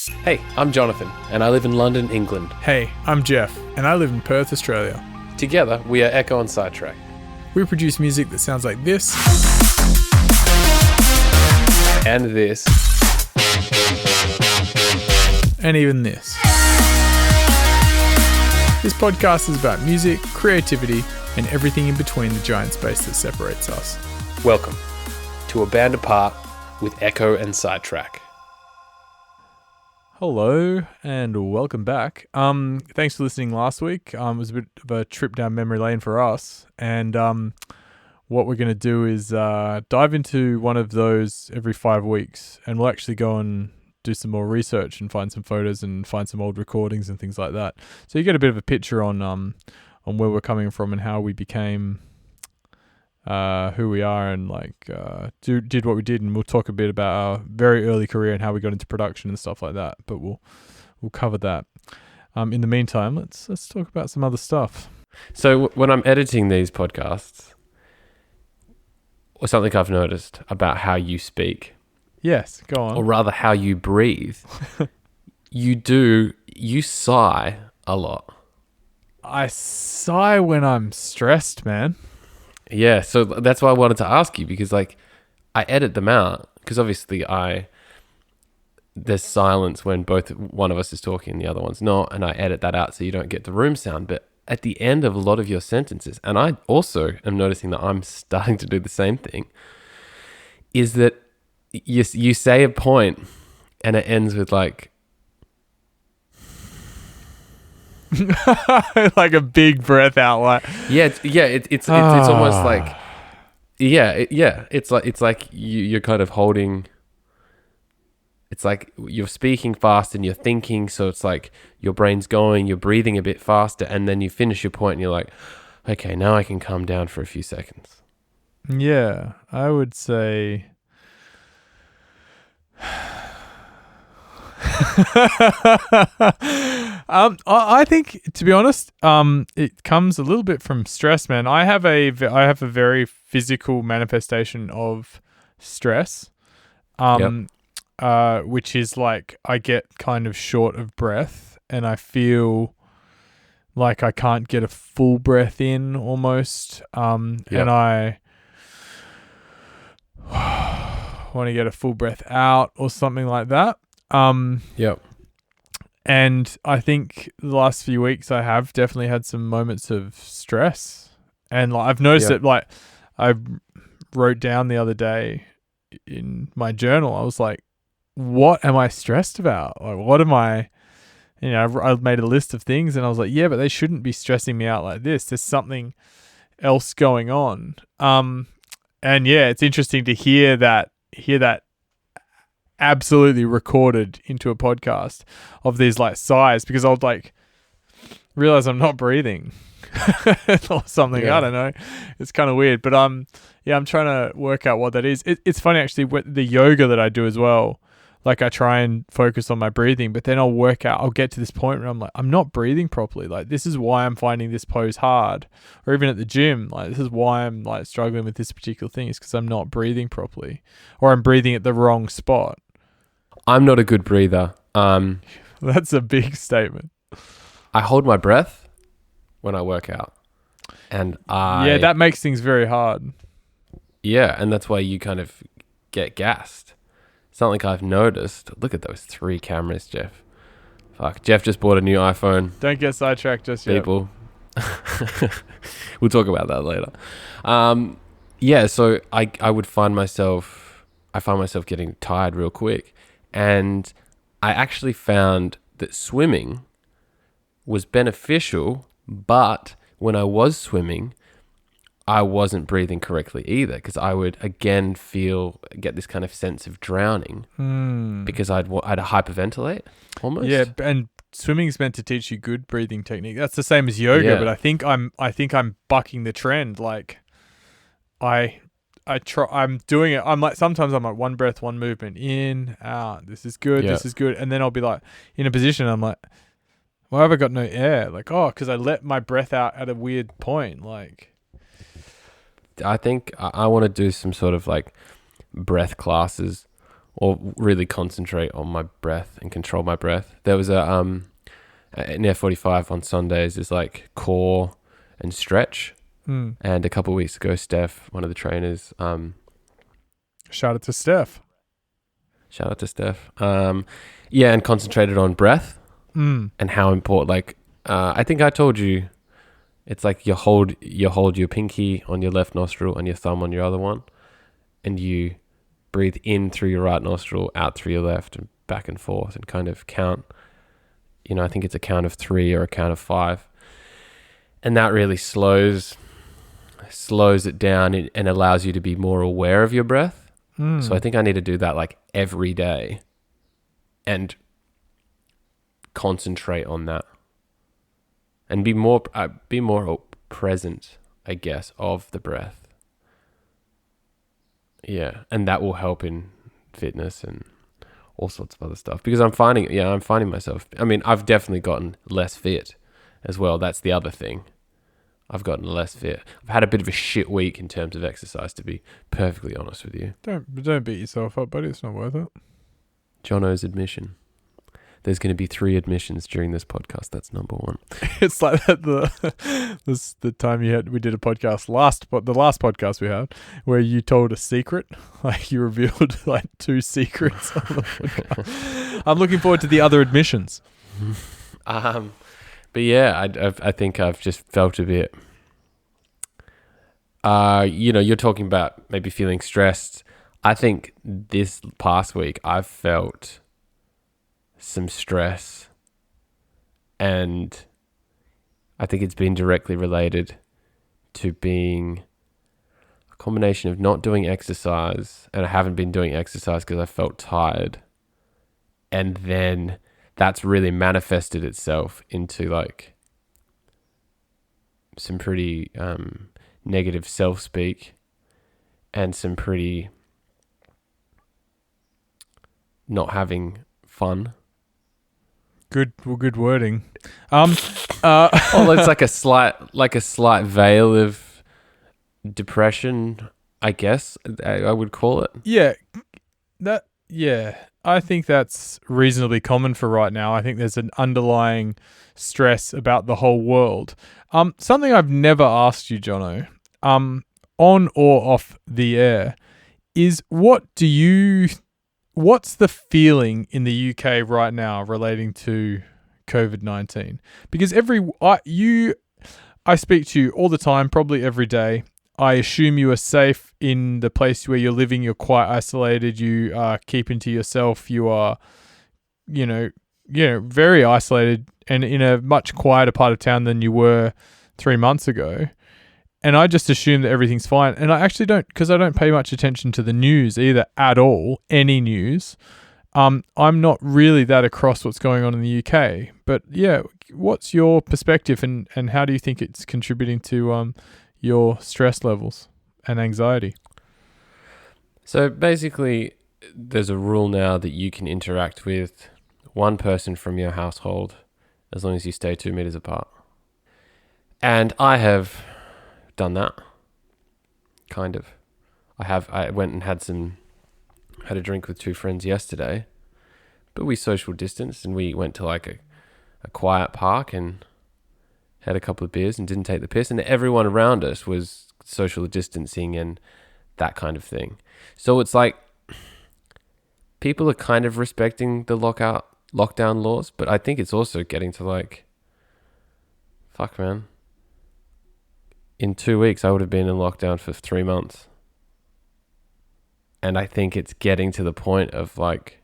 Hey, I'm Jonathan, and I live in London, England. Hey, I'm Jeff, and I live in Perth, Australia. Together, we are Ekko and Sidetrack. We produce music that sounds like this. And this. And even this. This podcast is about music, creativity, and everything in between the giant space that separates us. Welcome to A Band Apart with Ekko and Sidetrack. Hello, and welcome back. Thanks for listening last week. It was a bit of a trip down memory lane for us, and what we're going to do is dive into one of those every 5 weeks, and we'll actually go and do some more research and find some photos and find some old recordings and things like that. So you get a bit of a picture on where we're coming from and how we became who we are, and did what we did, and we'll talk a bit about our very early career and how we got into production and stuff like that. But we'll cover that. In the meantime, let's talk about some other stuff. So when I'm editing these podcasts, or something I've noticed about how you speak. Yes, go on. Or rather, how you breathe. You sigh a lot. I sigh when I'm stressed, man. Yeah, so that's why I wanted to ask you, because I edit them out, because obviously there's silence when both one of us is talking and the other one's not, and I edit that out so you don't get the room sound. But at the end of a lot of your sentences, and I also am noticing that I'm starting to do the same thing, is that you say a point and it ends with like like a big breath out, it's almost like it's like you're kind of holding. It's like you're speaking fast and you're thinking, so it's like your brain's going, you're breathing a bit faster, and then you finish your point and you're like, okay, now I can calm down for a few seconds. Yeah, I would say I think, to be honest, it comes a little bit from stress, man. I have a very physical manifestation of stress, which is like I get kind of short of breath, and I feel like I can't get a full breath in almost, and I want to get a full breath out or something like that. And I think the last few weeks I have definitely had some moments of stress, and I've noticed it. Like I wrote down the other day in my journal, I was like, what am I stressed about? Like, what am I, I made a list of things, and I was like, yeah, but they shouldn't be stressing me out like this. There's something else going on. And yeah, it's interesting to hear that absolutely recorded into a podcast of these like sighs, because I'll like realize I'm not breathing or something. I don't know. It's kind of weird, but I'm trying to work out what that is. It's funny actually, the yoga that I do as well. Like I try and focus on my breathing, but then I'll get to this point where I'm like, I'm not breathing properly. Like this is why I'm finding this pose hard, or even at the gym, like this is why I'm like struggling with this particular thing, is because I'm not breathing properly, or I'm breathing at the wrong spot. I'm not a good breather. That's a big statement. I hold my breath when I work out, and that makes things very hard. Yeah, and that's why you kind of get gassed. Something I've noticed. Look at those 3 cameras, Jeff. Fuck, Jeff just bought a new iPhone. Don't get sidetracked just yet. People. We'll talk about that later. So I find myself getting tired real quick. And I actually found that swimming was beneficial, but when I was swimming, I wasn't breathing correctly either, because I would again get this kind of sense of drowning because I'd hyperventilate almost. Yeah, and swimming's meant to teach you good breathing technique. That's the same as yoga, but I think I'm bucking the trend. Like I'm doing it. I'm like, sometimes I'm like, one breath, one movement, in, out. This is good. This is good. And then I'll be like in a position, I'm like, why have I got no air? Like, because I let my breath out at a weird point. Like, I think I want to do some sort of like breath classes or really concentrate on my breath and control my breath. There was an F45 on Sundays is like core and stretch. And a couple of weeks ago, Steph, one of the trainers, Shout out to Steph. Yeah, and concentrated on breath Mm. and how important. Like, I think I told you, it's like you hold your pinky on your left nostril and your thumb on your other one, and you breathe in through your right nostril, out through your left, and back and forth, and kind of count. I think it's a count of 3 or a count of 5, and that really slows it down and allows you to be more aware of your breath. So I think I need to do that like every day and concentrate on that and be more present, I guess, of the breath. Yeah, and that will help in fitness and all sorts of other stuff, because I'm finding myself, I mean, I've definitely gotten less fit as well. That's the other thing. I've gotten less fit. I've had a bit of a shit week in terms of exercise, to be perfectly honest with you. Don't beat yourself up, buddy. It's not worth it. Jono's admission. There's going to be 3 admissions during this podcast. That's number 1. It's like that the time we did a podcast the last podcast we had, where you told a secret, like you revealed like 2 secrets on the podcast. I'm looking forward to the other admissions. But yeah, I think I've just felt a bit. You're talking about maybe feeling stressed. I think this past week I've felt some stress, and I think it's been directly related to being a combination of not doing exercise, and I haven't been doing exercise because I felt tired, and then that's really manifested itself into like some pretty negative self-speak and some pretty not having fun. Good wording. Well, it's like a slight veil of depression, I guess I would call it. Yeah. I think that's reasonably common for right now. I think there's an underlying stress about the whole world. Something I've never asked you, Jono, on or off the air, is what's the feeling in the UK right now relating to COVID-19? Because I speak to you all the time, probably every day. I assume you are safe in the place where you're living. You're quite isolated. You are keeping to yourself. You are, very isolated and in a much quieter part of town than you were 3 months ago. And I just assume that everything's fine. And I actually don't, because I don't pay much attention to the news either at all, any news. I'm not really that across what's going on in the UK. But yeah, what's your perspective and how do you think it's contributing to your stress levels and anxiety? So basically, there's a rule now that you can interact with one person from your household as long as you stay 2 meters apart. And I have done that. Kind of. I went and had a drink with 2 friends yesterday, but we social distanced and we went to like a quiet park and had a couple of beers and didn't take the piss, and everyone around us was social distancing and that kind of thing. So it's like people are kind of respecting the lockdown laws, but I think it's also getting to like, fuck man, in 2 weeks I would have been in lockdown for 3 months. And I think it's getting to the point of like,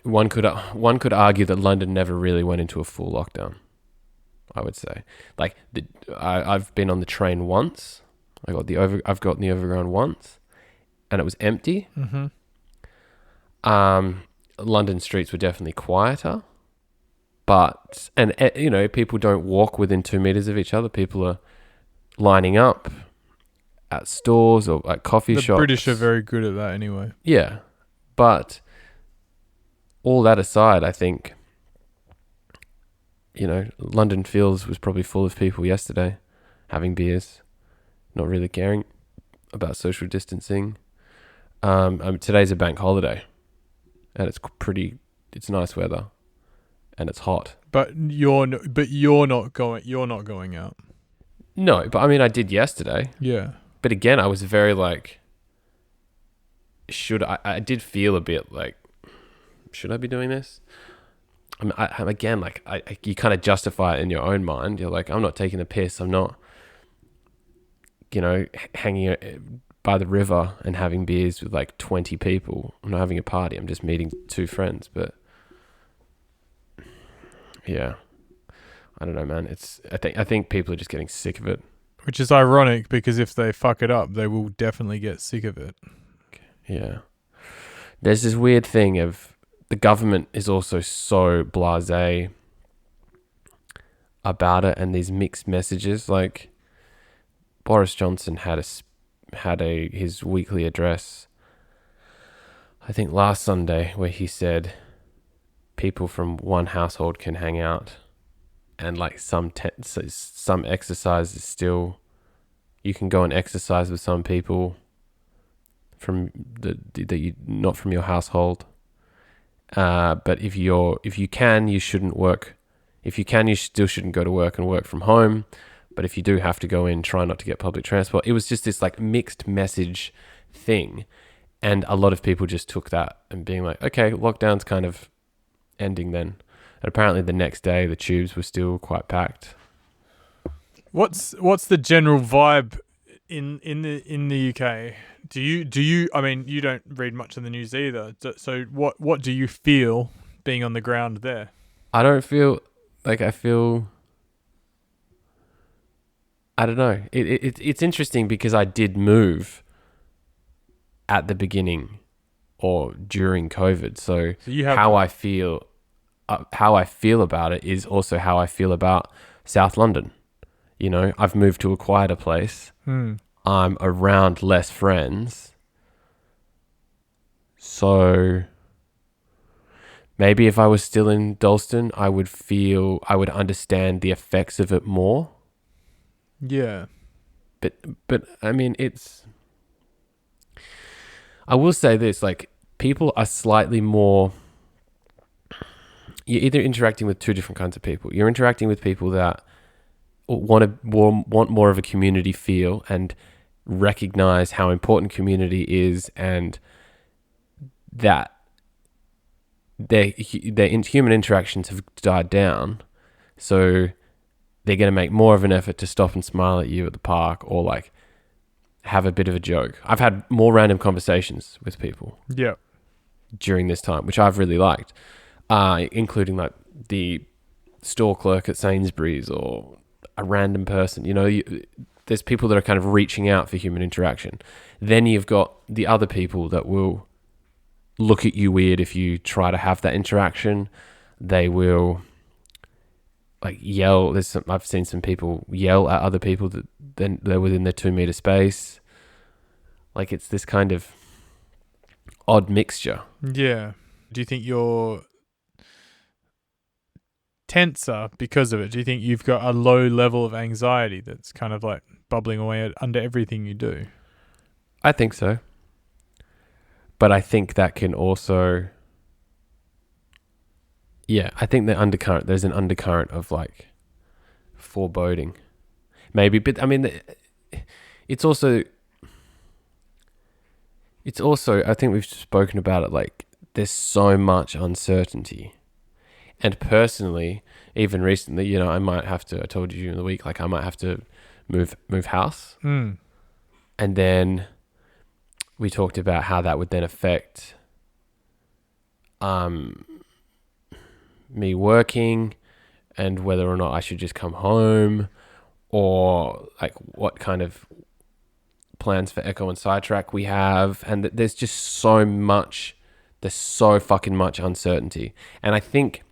one could argue that London never really went into a full lockdown, I would say. Like I've been on the train once. I've gotten the overground once, and it was empty. Mm-hmm. London streets were definitely quieter, but people don't walk within 2 meters of each other. People are lining up at stores or at coffee shops. The British are very good at that anyway. Yeah, but all that aside, I think, London Fields was probably full of people yesterday having beers, not really caring. about social distancing. Today's a bank holiday, and it's nice weather, and it's hot. But you're not going out. No, but I mean, I did yesterday. Yeah. But again, I was very like, I did feel a bit like, should I be doing this? Again, like you kind of justify it in your own mind. You're like, I'm not taking the piss. I'm not, hanging by the river and having beers with like 20 people. I'm not having a party. I'm just meeting 2 friends. But yeah, I don't know, man. I think people are just getting sick of it. Which is ironic because if they fuck it up, they will definitely get sick of it. Yeah. There's this weird thing of the government is also so blasé about it, and these mixed messages. Like Boris Johnson had his weekly address, I think last Sunday, where he said people from one household can hang out, and like some exercise is still, you can go and exercise with some people from that you not from your household. But if you can, you shouldn't work. If you can, you still shouldn't go to work and work from home. But if you do have to go in, try not to get public transport. It was just this like mixed message thing. And a lot of people just took that and being like, okay, lockdown's kind of ending then. And apparently the next day the tubes were still quite packed. What's the general vibe in the UK? Do you I mean, you don't read much of the news either. So what do you feel being on the ground there? I don't feel like I don't know. It's interesting because I did move at the beginning or during COVID. So you have how I feel about it is also how I feel about South London. I've moved to a quieter place. I'm around less friends. So maybe if I was still in Dalston, I would understand the effects of it more. Yeah. But I mean, I will say this, like, people are slightly more, you're either interacting with 2 different kinds of people. You're interacting with people that want more of a community feel and recognize how important community is, and that their human interactions have died down. So they're going to make more of an effort to stop and smile at you at the park, or like have a bit of a joke. I've had more random conversations with people during this time, which I've really liked, including like the store clerk at Sainsbury's or a random person. There's people that are kind of reaching out for human interaction. Then you've got the other people that will look at you weird if you try to have that interaction. They will like yell. I've seen some people yell at other people that then they're within their 2 meter space. Like, it's this kind of odd mixture. Yeah. Do you think you're tenser because of it? Do you think you've got a low level of anxiety that's kind of like bubbling away under everything you do? I think so. But I think that can also, I think there's an undercurrent of like foreboding, maybe. But I mean, it's also, I think we've spoken about it, like there's so much uncertainty. And personally, even recently, I might have to, I told you during the week, like I might have to move house. And then we talked about how that would then affect me working, and whether or not I should just come home, or like what kind of plans for Ekko and Sidetrack we have. And there's just so fucking much uncertainty. And I think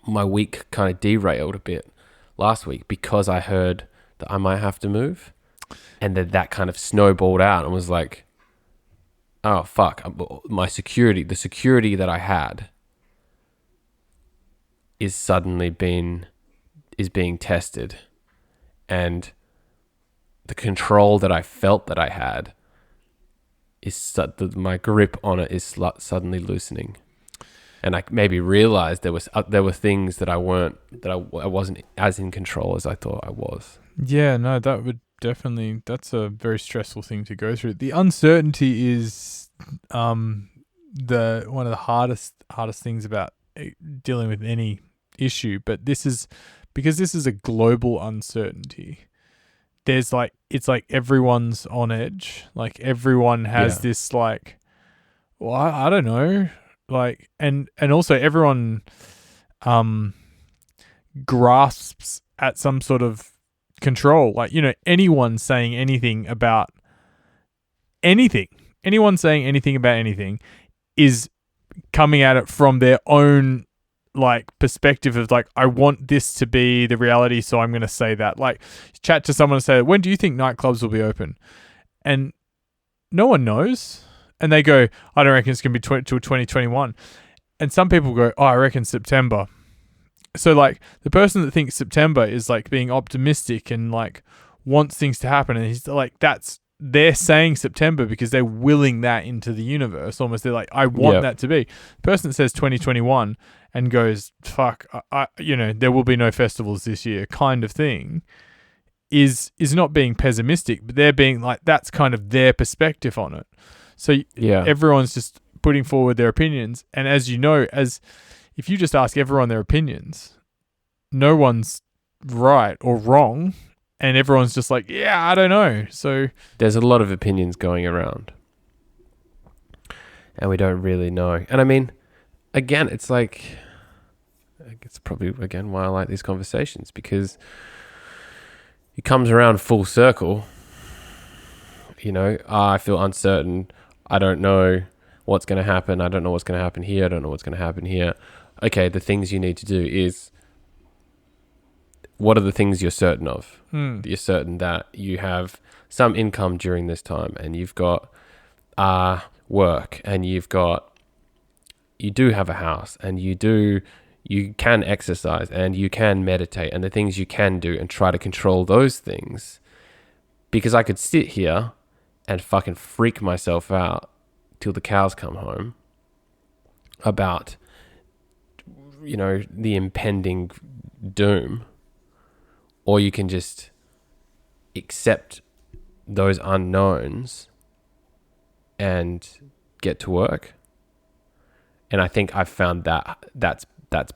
my week kind of derailed a bit last week because I heard that I might have to move, and that kind of snowballed out and was like, oh fuck, the security that I had is being tested. And the control that I felt that I had my grip on it is suddenly loosening. And I maybe realized there were things that I wasn't as in control as I thought I was. Yeah, no, that's a very stressful thing to go through. The uncertainty is the one of the hardest things about dealing with any issue, but this is because this is a global uncertainty. It's like everyone's on edge. Like everyone has this like, well, I don't know, like, and also everyone grasps at some sort of control. Like, anyone saying anything about anything is coming at it from their own like perspective of like, I want this to be the reality, so I'm going to say that. Like, chat to someone and say, when do you think nightclubs will be open? And no one knows. And they go, I don't reckon it's going to be till 2021. And some people go, oh, I reckon September. So like the person that thinks September is like being optimistic and like wants things to happen, and he's like, they're saying September because they're willing that into the universe. Almost, they're like, I want that to be. The person that says 2021 and goes, fuck, there will be no festivals this year, kind of thing, is not being pessimistic, but they're being like, that's kind of their perspective on it. So everyone's just putting forward their opinions, and as you know, if you just ask everyone their opinions, no one's right or wrong. And everyone's just like, yeah, I don't know. So there's a lot of opinions going around. And we don't really know. And I mean, again, it's like, it's probably, again, why I like these conversations, because it comes around full circle. I feel uncertain. I don't know what's going to happen. I don't know what's going to happen here. I don't know what's going to happen here. Okay, the things you need to do is, what are the things you're certain of? You're certain that you have some income during this time, and you've got work, and you do have a house, and you can exercise, and you can meditate, and the things you can do, and try to control those things. Because I could sit here and fucking freak myself out till the cows come home about, the impending doom. Or you can just accept those unknowns and get to work. And I think I've found that's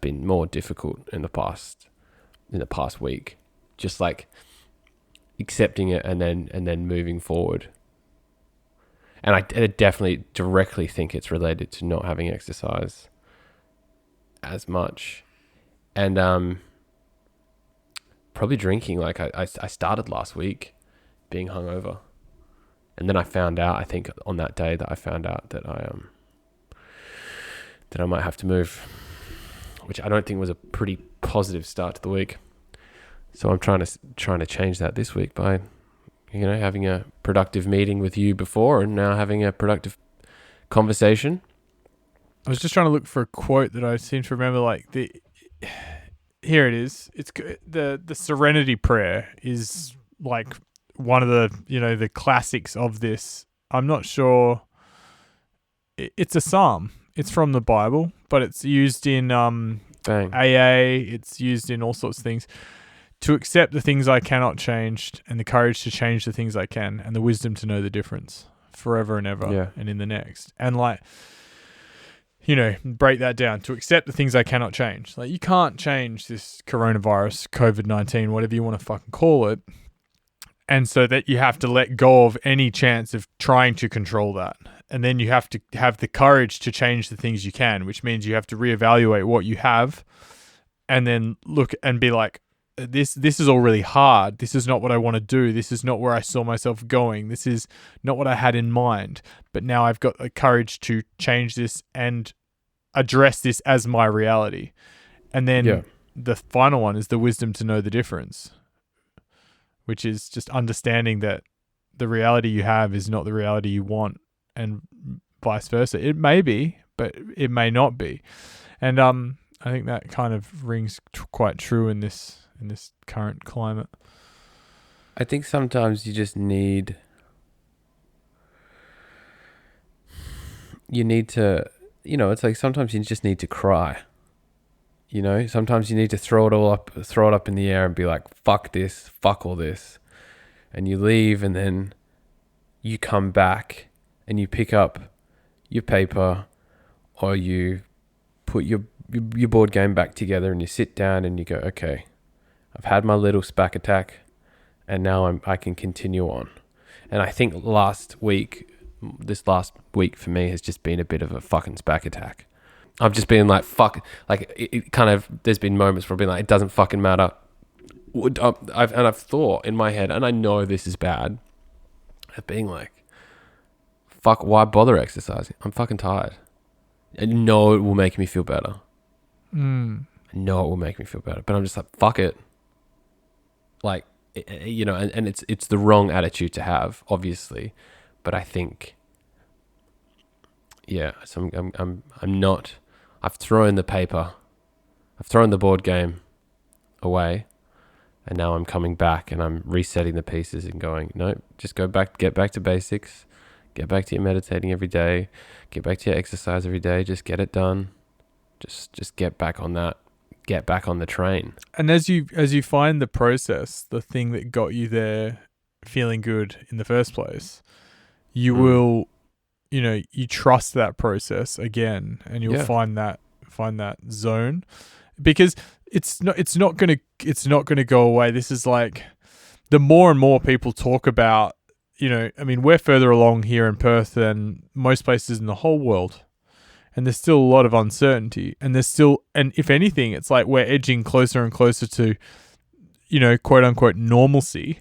been more difficult in the past week. Just like accepting it and then moving forward. And I definitely directly think it's related to not having exercise as much. And probably drinking. Like I started last week being hungover, and then I found out, I think on that day that I found out that I might have to move, which I don't think was a pretty positive start to the week. So I'm trying to change that this week by having a productive meeting with you before, and now having a productive conversation. I was just trying to look for a quote that I seem to remember, like here it is. It's the Serenity Prayer is like one of the the classics of this. I'm not sure. It's a psalm. It's from the Bible, but it's used in AA. It's used in all sorts of things. To accept the things I cannot change, and the courage to change the things I can, and the wisdom to know the difference forever and ever, and in the next. And like, break that down. To accept the things I cannot change. Like, you can't change this coronavirus, COVID-19, whatever you want to fucking call it. And so that you have to let go of any chance of trying to control that. And then you have to have the courage to change the things you can, which means you have to reevaluate what you have, and then look and be like, this is all really hard. This is not what I want to do. This is not where I saw myself going. This is not what I had in mind. But now I've got the courage to change this and address this as my reality. And then the final one is the wisdom to know the difference, which is just understanding that the reality you have is not the reality you want, and vice versa. It may be, but it may not be. And I think that kind of rings quite true in this current climate. I think sometimes you just need to, it's like sometimes you just need to cry. Sometimes you need to throw it up in the air and be like, fuck this, fuck all this. And you leave, and then you come back and you pick up your paper, or you put your board game back together, and you sit down and you go, okay, I've had my little SPAC attack, and now I can continue on. And I think this last week for me has just been a bit of a fucking SPAC attack. I've just been like, fuck, like it kind of, there's been moments where I've been like, it doesn't fucking matter. I've thought in my head, and I know this is bad, of being like, fuck, why bother exercising? I'm fucking tired. I know it will make me feel better. I know it will make me feel better, but I'm just like, fuck it. Like, and it's the wrong attitude to have, obviously, but I think, yeah, so I'm not. I've thrown the paper, I've thrown the board game away, and now I'm coming back and I'm resetting the pieces and going, no, just get back to basics, get back to your meditating every day, get back to your exercise every day, just get it done, just get back on that, get back on the train. And as you find the process, the thing that got you there feeling good in the first place, you will, you trust that process again, and you'll find that zone, because it's not gonna go away. This is like, the more and more people talk about, I mean, we're further along here in Perth than most places in the whole world, and there's still a lot of uncertainty, and if anything, it's like we're edging closer and closer to, quote unquote normalcy,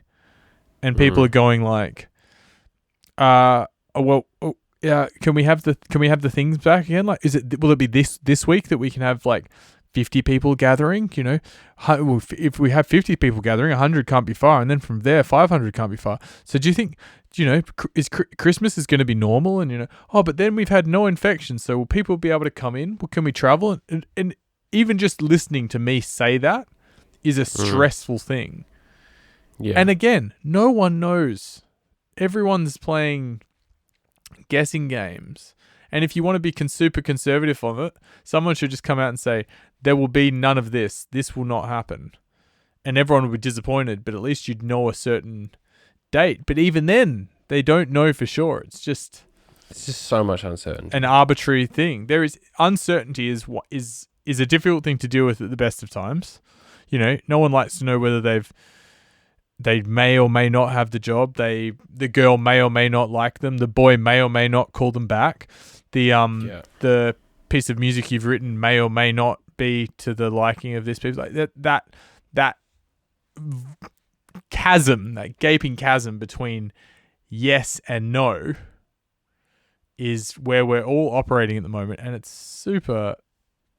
and people are going like, yeah, can we have the things back again? Like, will it be this week that we can have like 50 people gathering? If we have 50 people gathering, 100 can't be far, and then from there 500 can't be far. So do you think, Christmas is going to be normal? And but then we've had no infections, so will people be able to come in? Well, can we travel? And even just listening to me say that is a stressful thing. Yeah. And again, no one knows. Everyone's playing guessing games. And if you want to be super conservative on it, someone should just come out and say, there will be none of this. This will not happen. And everyone will be disappointed, but at least you'd know a certain date. But even then, they don't know for sure. It's just so much uncertainty. An arbitrary thing. There is uncertainty is a difficult thing to deal with at the best of times. No one likes to know whether they may or may not have the job. The girl may or may not like them. The boy may or may not call them back. The piece of music you've written may or may not be to the liking of this people. Like that chasm, that gaping chasm between yes and no, is where we're all operating at the moment, and it's super,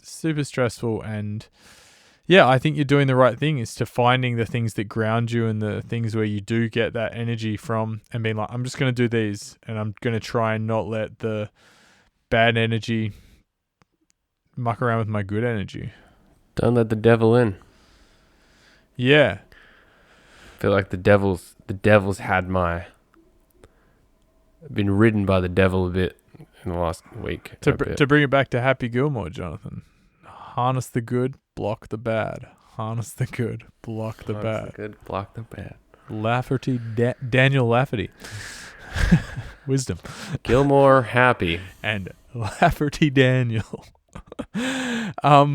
super stressful. And yeah, I think you're doing the right thing, is to finding the things that ground you and the things where you do get that energy from, and being like, I'm just going to do these, and I'm going to try and not let the bad energy muck around with my good energy. Don't let the devil in. Yeah. I feel like the devil's been ridden by the devil a bit in the last week. To bring it back to Happy Gilmore, Jonathan. Harness the good, block the bad. Harness the good, block the bad. The good, block the bad. Lafferty, Daniel Lafferty. Wisdom. Gilmore Happy. And Lafferty Daniel. Are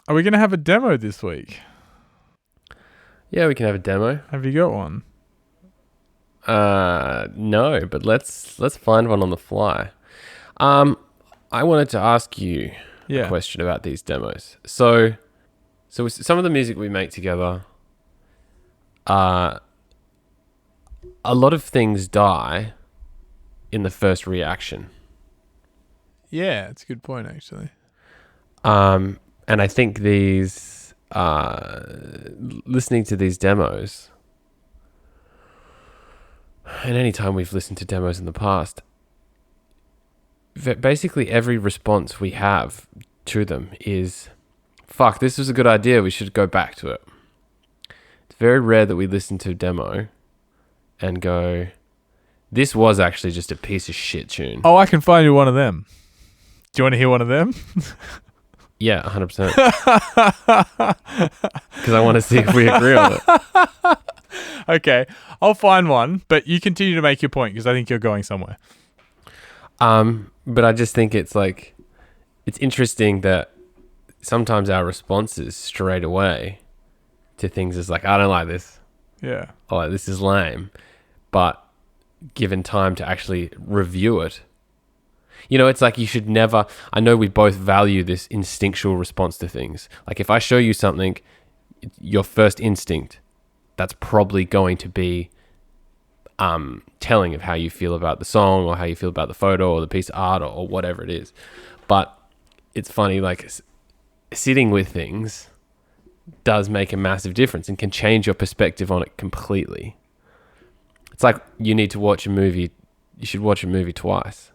we going to have a demo this week? Yeah, we can have a demo. Have you got one? No, but let's find one on the fly. I wanted to ask you a question about these demos. So some of the music we make together, a lot of things die in the first reaction. Yeah, it's a good point, actually. And I think these, listening to these demos, and any time we've listened to demos in the past, basically every response we have to them is, fuck, this was a good idea, we should go back to it. It's very rare that we listen to a demo and go, this was actually just a piece of shit tune. Oh, I can find you one of them. Do you want to hear one of them? Yeah, 100%. Because I want to see if we agree on it. Okay, I'll find one, but you continue to make your point because I think you're going somewhere. But I just think it's like, it's interesting that sometimes our responses straight away to things is like, I don't like this. Yeah. Or like, this is lame. But given time to actually review it, you know, it's like you should never, I know we both value this instinctual response to things. Like if I show you something, your first instinct, that's probably going to be telling of how you feel about the song or how you feel about the photo or the piece of art or whatever it is. But it's funny, like sitting with things does make a massive difference and can change your perspective on it completely. It's like you need to watch a movie. You should watch a movie twice.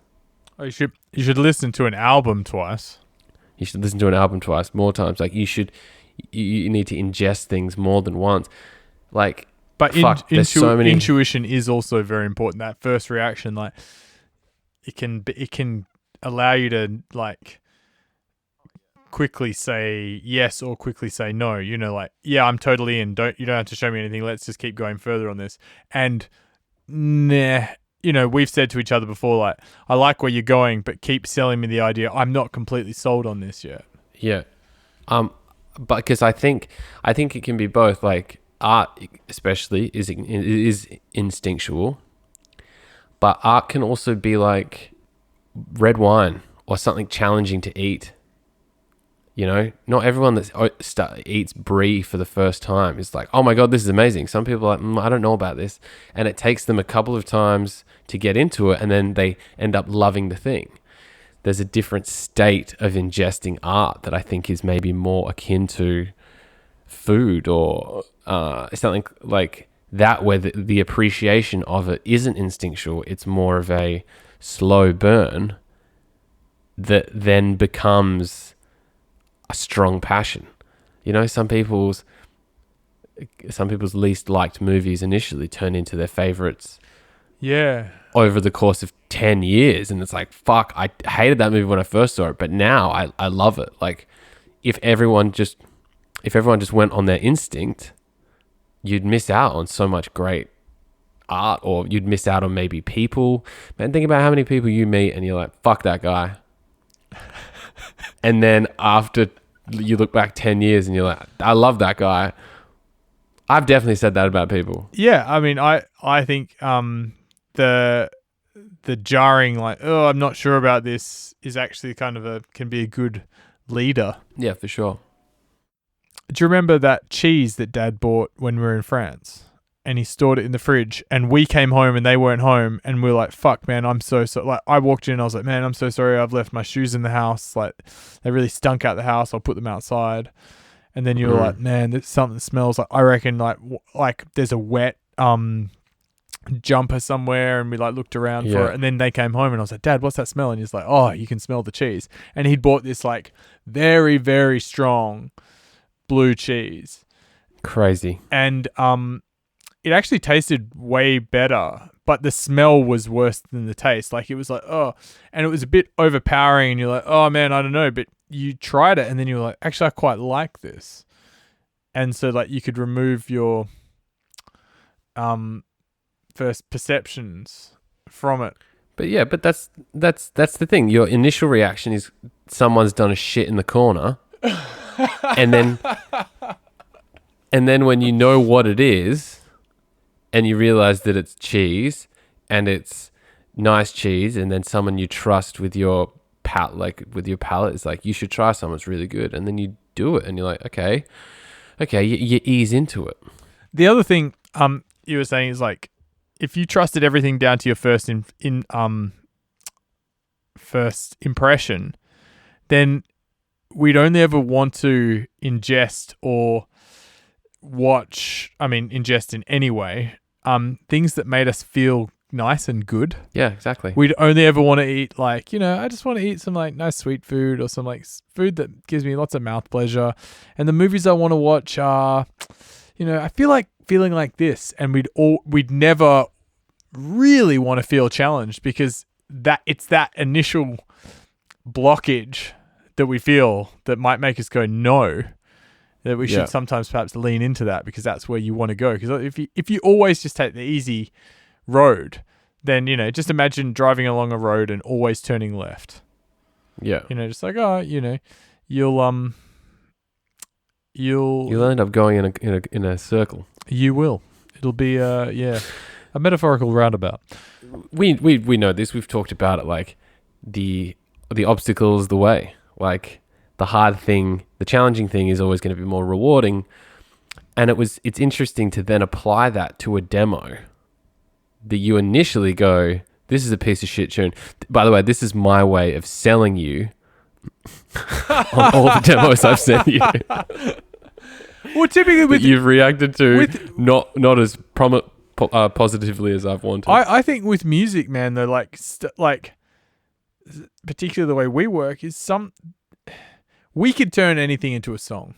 Oh, you should listen to an album twice. You should listen to an album twice, more times. Like you need to ingest things more than once. Like, but there's so many. Intuition is also very important. That first reaction, like it can allow you to like quickly say yes or quickly say no. You know, like, yeah, I'm totally in. You don't have to show me anything. Let's just keep going further on this. And nah, you know, we've said to each other before, like, I like where you're going, but keep selling me the idea. I'm not completely sold on this yet. Yeah. But because I think it can be both. Like art, especially, is instinctual, but art can also be like red wine or something challenging to eat. You know, not everyone that eats brie for the first time is like, oh my God, this is amazing. Some people are like, I don't know about this. And it takes them a couple of times to get into it, and then they end up loving the thing. There's a different state of ingesting art that I think is maybe more akin to food or something like that, where the appreciation of it isn't instinctual. It's more of a slow burn that then becomes a strong passion. You know, some people's least liked movies initially turn into their favorites. Yeah. Over the course of 10 years. And it's like, fuck, I hated that movie when I first saw it, but now I love it. Like if everyone just went on their instinct, you'd miss out on so much great art, or you'd miss out on maybe people. Man, think about how many people you meet and you're like, fuck that guy. And then after you look back 10 years and you're like, I love that guy. I've definitely said that about people. Yeah, I mean, I think the jarring, like, oh, I'm not sure about this, is actually kind of can be a good leader. Yeah, for sure. Do you remember that cheese that Dad bought when we were in France? And he stored it in the fridge, and we came home and they weren't home, and we were like, fuck, man, I'm so like, I walked in and I was like, man, I'm so sorry, I've left my shoes in the house, like they really stunk out the house, I'll put them outside. And then you were like, man, something smells like, I reckon like there's a wet jumper somewhere, and we like looked around for it, and then they came home and I was like, Dad, what's that smell? And he's like, oh, you can smell the cheese. And he'd bought this like very, very strong blue cheese. Crazy. And it actually tasted way better, but the smell was worse than the taste. Like it was like, oh, and it was a bit overpowering, and you're like, oh man, I don't know. But you tried it and then you were like, actually, I quite like this. And so like you could remove your first perceptions from it. But yeah, but that's the thing. Your initial reaction is someone's done a shit in the corner. and then when you know what it is, and you realize that it's cheese and it's nice cheese, and then someone you trust with your palate is like, you should try some, it's really good. And then you do it and you're like, okay, you ease into it. The other thing you were saying is like, if you trusted everything down to your first first impression, then we'd only ever want to ingest or watch, ingest in any way, things that made us feel nice and good. Yeah, exactly. We'd only ever want to eat like, I just want to eat some like nice sweet food, or some like food that gives me lots of mouth pleasure. And the movies I want to watch are, I feel like feeling like this, and we'd never really want to feel challenged because it's that initial blockage that we feel that might make us go no, that we should sometimes perhaps lean into that, because that's where you want to go. Because if you always just take the easy road, then, just imagine driving along a road and always turning left. Yeah. Just like, you'll end up going in a circle. You will. It'll be a metaphorical roundabout. We know this. We've talked about it, like the obstacles, the way. Like the hard thing, the challenging thing is always going to be more rewarding. And it's interesting to then apply that to a demo that you initially go, this is a piece of shit tune. By the way, this is my way of selling you on all the demos I've sent you. Well, typically you've reacted to not as positively as I've wanted. I think with music, man, though, like particularly the way we work is we could turn anything into a song.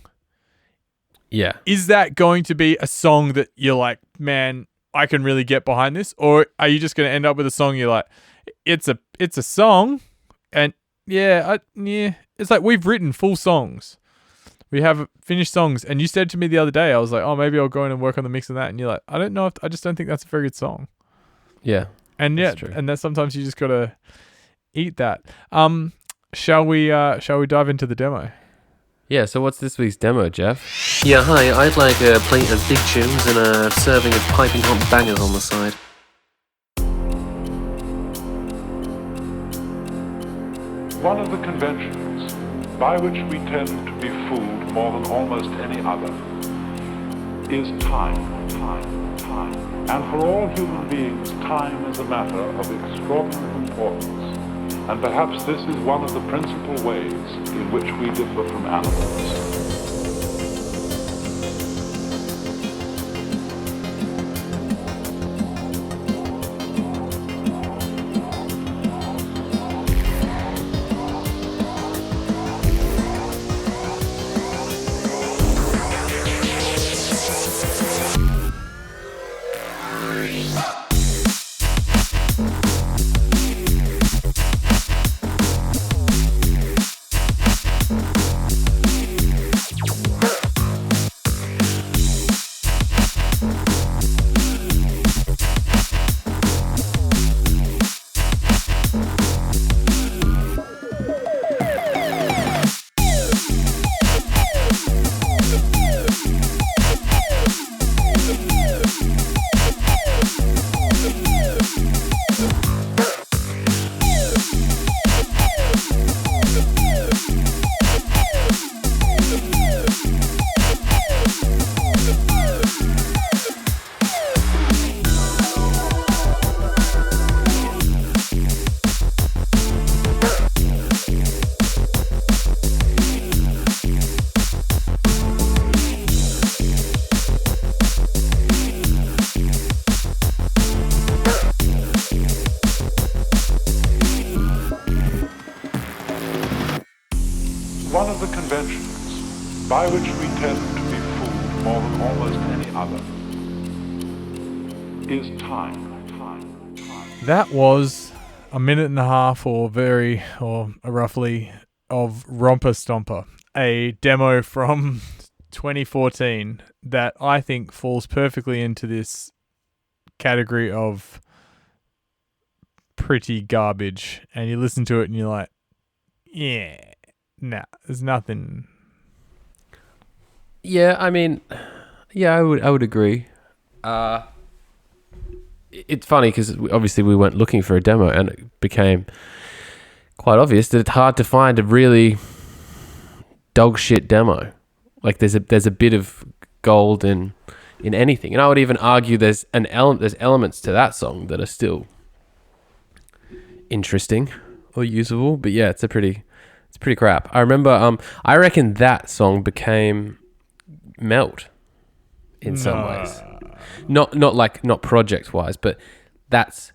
Yeah. Is that going to be a song that you're like, man, I can really get behind this? Or are you just going to end up with a song you're like, it's a song, and it's like we've written full songs. We have finished songs, and you said to me the other day, I was like, oh, maybe I'll go in and work on the mix of that, and you're like, I don't know, I just don't think that's a very good song. Yeah. And true. And that sometimes you just got to eat that. Shall we dive into the demo? Yeah, so what's this week's demo, Jeff? Yeah, hi, I'd like a plate of big tunes and a serving of piping hot bangers on the side. One of the conventions by which we tend to be fooled more than almost any other is time. And for all human beings, time is a matter of extraordinary importance. And perhaps this is one of the principal ways in which we differ from animals. One of the conventions by which we tend to be fooled more than almost any other is time. That was a minute and a half or roughly of Romper Stomper, a demo from 2014 that I think falls perfectly into this category of pretty garbage. And you listen to it and you're like, there's nothing. Yeah, I mean, I would agree. It's funny because obviously we went looking for a demo, and it became quite obvious that it's hard to find a really dog shit demo. Like there's a bit of gold in anything, and I would even argue there's elements to that song that are still interesting or usable. But yeah, it's pretty crap. I remember, I reckon that song became Melt in some ways. Not project wise, but that's,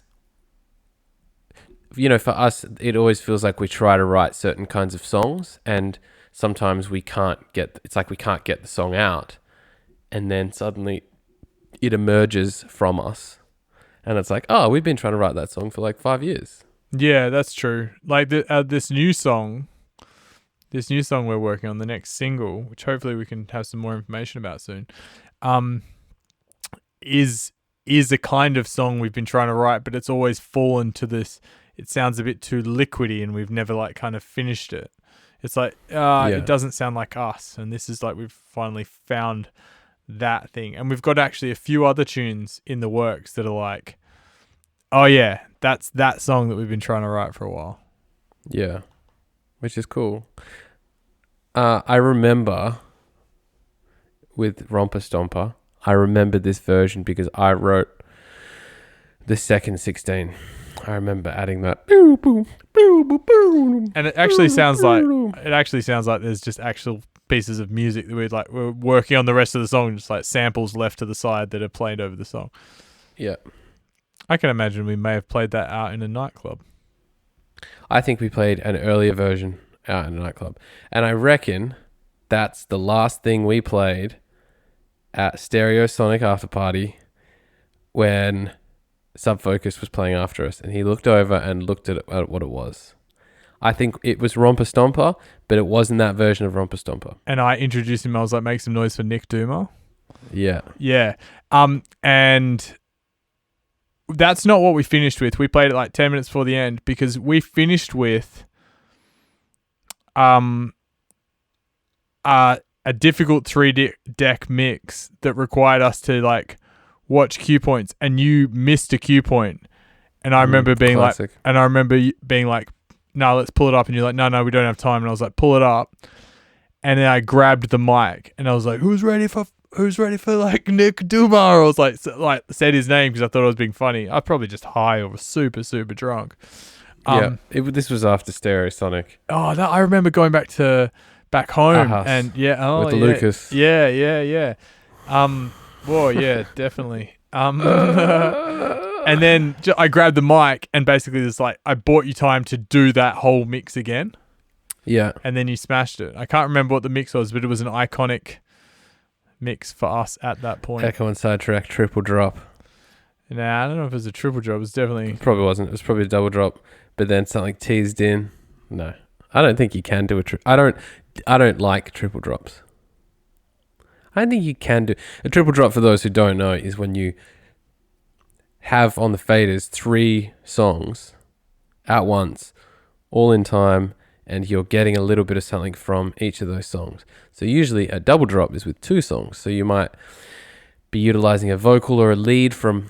for us, it always feels like we try to write certain kinds of songs, and sometimes we can't get the song out, and then suddenly it emerges from us, and it's like, oh, we've been trying to write that song for like 5 years. Yeah, that's true. Like this new song we're working on, the next single, which hopefully we can have some more information about soon, is a kind of song we've been trying to write, but it's always fallen to this. It sounds a bit too liquidy, and we've never like kind of finished it. It's like it doesn't sound like us, and this is like we've finally found that thing, and we've got actually a few other tunes in the works that are like, oh yeah, that's that song that we've been trying to write for a while. Yeah, which is cool. I remember with Romper Stomper, I remember this version because I wrote the second 16. I remember adding that. And it actually sounds like there's just actual pieces of music that we're working on the rest of the song, just like samples left to the side that are played over the song. Yeah. I can imagine we may have played that out in a nightclub. I think we played an earlier version out in a nightclub. And I reckon that's the last thing we played at Stereo Sonic After Party when Subfocus was playing after us. And he looked over and looked at what it was. I think it was Romper Stomper, but it wasn't that version of Romper Stomper. And I introduced him. I was like, make some noise for Nick Doomer. Yeah. Yeah. And that's not what we finished with. We played it like 10 minutes before the end because we finished with a difficult 3-deck mix that required us to like watch cue points, and you missed a cue point. And I remember being classic. no, let's pull it up. And you're like, no, we don't have time. And I was like, pull it up. And then I grabbed the mic and I was like, who's ready for like Nick Dumar? I was like said his name because I thought I was being funny. I was probably just high or super, super drunk. This was after Stereo Sonic. Oh, I remember going back home and with the Lucas. Yeah. Whoa, yeah, definitely. And then I grabbed the mic and basically it's like, I bought you time to do that whole mix again. Yeah. And then you smashed it. I can't remember what the mix was, but it was an iconic mix for us at that point. Ekko and Sidetrack triple drop. Nah, I don't know if it was a triple drop. It was definitely... It probably wasn't. It was probably a double drop, but then something teased in. No. I don't think you can do I don't like triple drops. I don't think you can do... A triple drop, for those who don't know, is when you have on the faders 3 songs at once, all in time, and you're getting a little bit of something from each of those songs. So usually a double drop is with 2 songs. So you might be utilizing a vocal or a lead from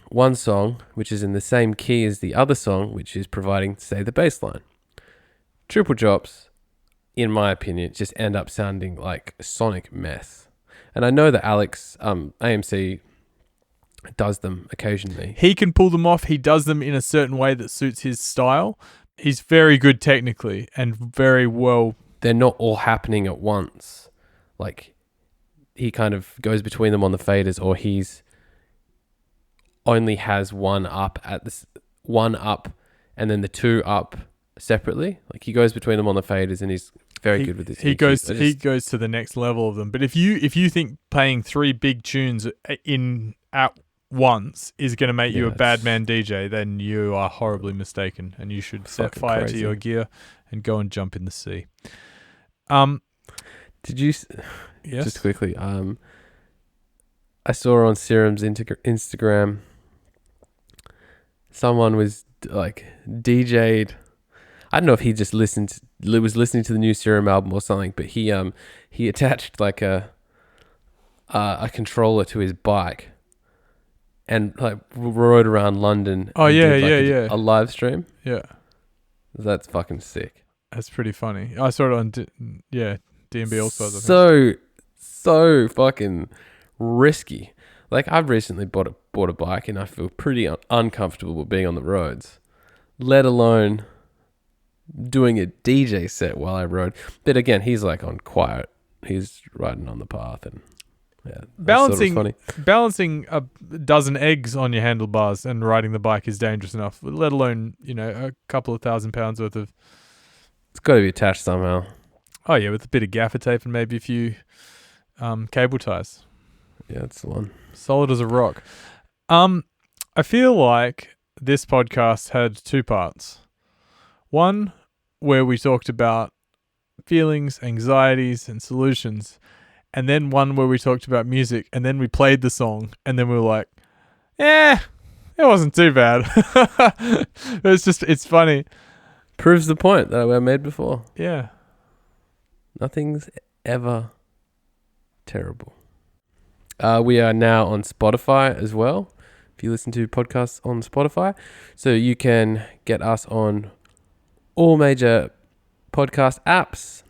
one song, which is in the same key as the other song, which is providing, say, the bass line. Triple drops, in my opinion, just end up sounding like a sonic mess. And I know that Alex, AMC, does them occasionally. He can pull them off. He does them in a certain way that suits his style. He's very good technically and very well. They're not all happening at once. Like, he kind of goes between them on the faders, or he's only has one up and then the 2 up separately. Like, he goes between them on the faders, and he's very good with this. He goes to the next level of them. But if you think playing 3 big tunes at once is going to make you a bad man DJ, then you are horribly mistaken, and you should set fire to your gear and go and jump in the sea. Did you? Yes? Just quickly. I saw on Serum's Instagram, someone was like DJ'd. I don't know if he just was listening to the new Serum album or something, but he attached like a controller to his bike and like rode around London. Oh yeah, did, a live stream. Yeah, that's fucking sick. That's pretty funny. I saw it on DMB All Stars. So fucking risky. Like, I've recently bought a bike, and I feel pretty uncomfortable being on the roads, let alone doing a DJ set while I rode. But again, he's like on quiet. He's riding on the path, and yeah, balancing a dozen eggs on your handlebars and riding the bike is dangerous enough. Let alone a couple of £1,000 worth of. It's got to be attached somehow. Oh yeah, with a bit of gaffer tape and maybe a few cable ties. Yeah, that's the one. Solid as a rock. I feel like this podcast had 2 parts. One where we talked about feelings, anxieties, and solutions, and then one where we talked about music, and then we played the song, and then we were like, it wasn't too bad. It's funny. Proves the point that we made before. Yeah. Nothing's ever terrible. We are now on Spotify as well. If you listen to podcasts on Spotify, so you can get us on all major podcast apps,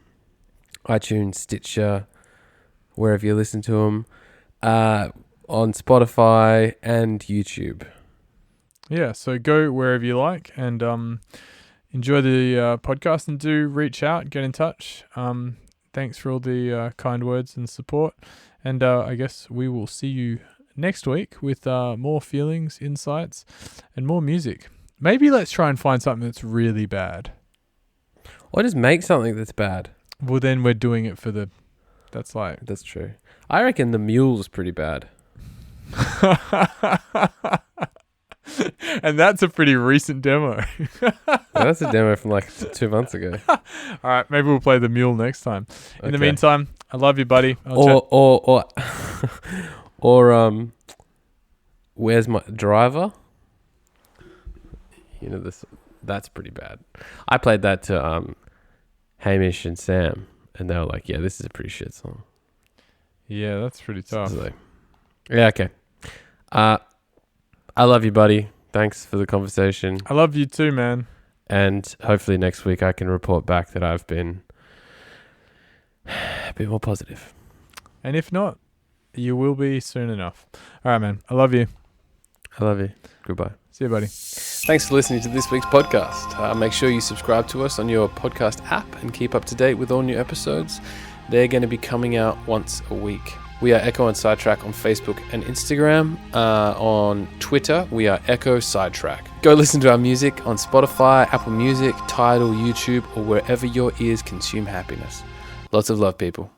iTunes, Stitcher, wherever you listen to them, on Spotify and YouTube. Yeah, so go wherever you like and enjoy the podcast, and do reach out, get in touch. Thanks for all the kind words and support. And I guess we will see you next week with more feelings, insights, and more music. Maybe let's try and find something that's really bad. Or just make something that's bad. Well, then we're doing it for the... That's true. I reckon the mule's pretty bad. And that's a pretty recent demo. That's a demo from like 2 months ago. All right, maybe we'll play the mule next time. In the meantime, I love you, buddy. Or where's my driver? You know this. That's pretty bad. I played that to Hamish and Sam, and they were like, "Yeah, this is a pretty shit song." Yeah, that's pretty tough. So, yeah, okay. I love you, buddy. Thanks for the conversation. I love you too, man. And hopefully next week I can report back that I've been a bit more positive. And if not, you will be soon enough. All right, man. I love you. I love you. Goodbye. See you, buddy. Thanks for listening to this week's podcast. Make sure you subscribe to us on your podcast app and keep up to date with all new episodes. They're going to be coming out once a week. We are Ekko and Sidetrack on Facebook and Instagram. On Twitter, we are Ekko Sidetrack. Go listen to our music on Spotify, Apple Music, Tidal, YouTube, or wherever your ears consume happiness. Lots of love, people.